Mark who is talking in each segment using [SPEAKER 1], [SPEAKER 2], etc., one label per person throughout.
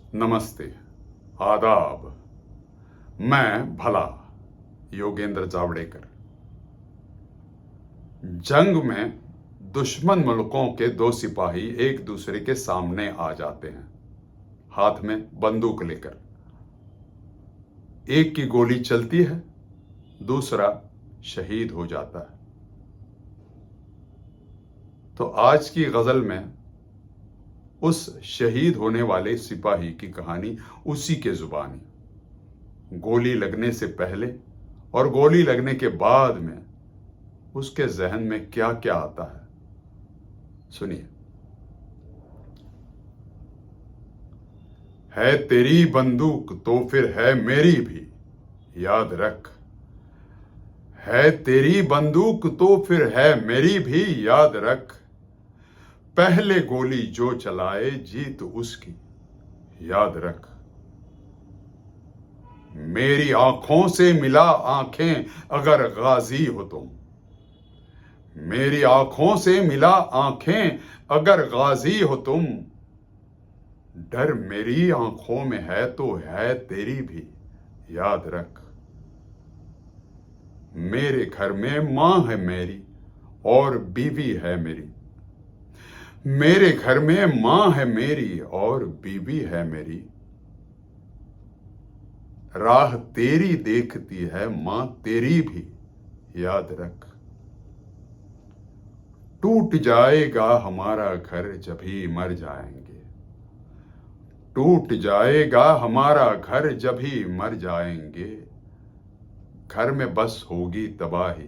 [SPEAKER 1] नमस्ते, आदाब। मैं भला योगेंद्र जावड़ेकर। जंग में दुश्मन मुल्कों के दो सिपाही एक दूसरे के सामने आ जाते हैं, हाथ में बंदूक लेकर। एक की गोली चलती है, दूसरा शहीद हो जाता है। तो आज की गजल में उस शहीद होने वाले सिपाही की कहानी उसी के जुबानी, गोली लगने से पहले और गोली लगने के बाद में उसके जहन में क्या क्या आता है, सुनिए। है तेरी बंदूक तो फिर है मेरी भी, याद रख। है तेरी बंदूक तो फिर है मेरी भी, याद रख। पहले गोली जो चलाए जीत उसकी, याद रख। मेरी आंखों से मिला आंखें अगर गाजी हो तुम, मेरी आंखों से मिला आंखें अगर गाजी हो तुम। डर मेरी आंखों में है तो है तेरी भी, याद रख। मेरे घर में मां है मेरी और बीवी है मेरी, मेरे घर में मां है मेरी और बीवी है मेरी। राह तेरी देखती है मां तेरी भी, याद रख। टूट जाएगा हमारा घर जब ही मर जाएंगे, टूट जाएगा हमारा घर जब ही मर जाएंगे। घर में बस होगी तबाही,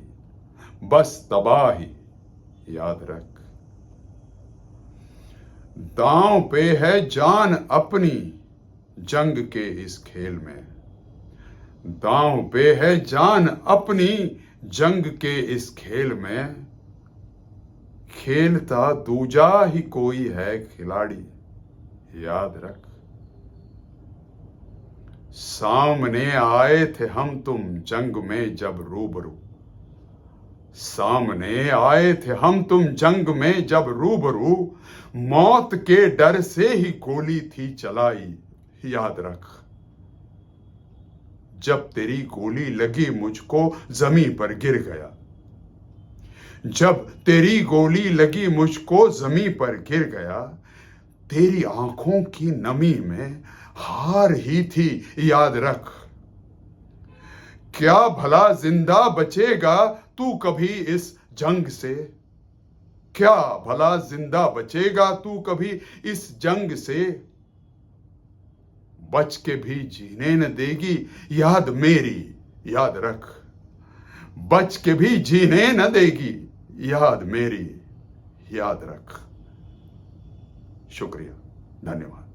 [SPEAKER 1] बस तबाही, याद रख। दांव पे है जान अपनी जंग के इस खेल में, दांव पे है जान अपनी जंग के इस खेल में। खेलता दूजा ही कोई है खिलाड़ी, याद रख। सामने आए थे हम तुम जंग में जब रूबरू, सामने आए थे हम तुम जंग में जब रूबरू। मौत के डर से ही गोली थी चलाई, याद रख। जब तेरी गोली लगी मुझको जमीन पर गिर गया, जब तेरी गोली लगी मुझको जमीन पर गिर गया। तेरी आंखों की नमी में हार ही थी, याद रख। क्या भला जिंदा बचेगा तू कभी इस जंग से, क्या भला जिंदा बचेगा तू कभी इस जंग से। बच के भी जीने न देगी याद मेरी, याद रख। बच के भी जीने न देगी याद मेरी, याद रख। शुक्रिया, धन्यवाद।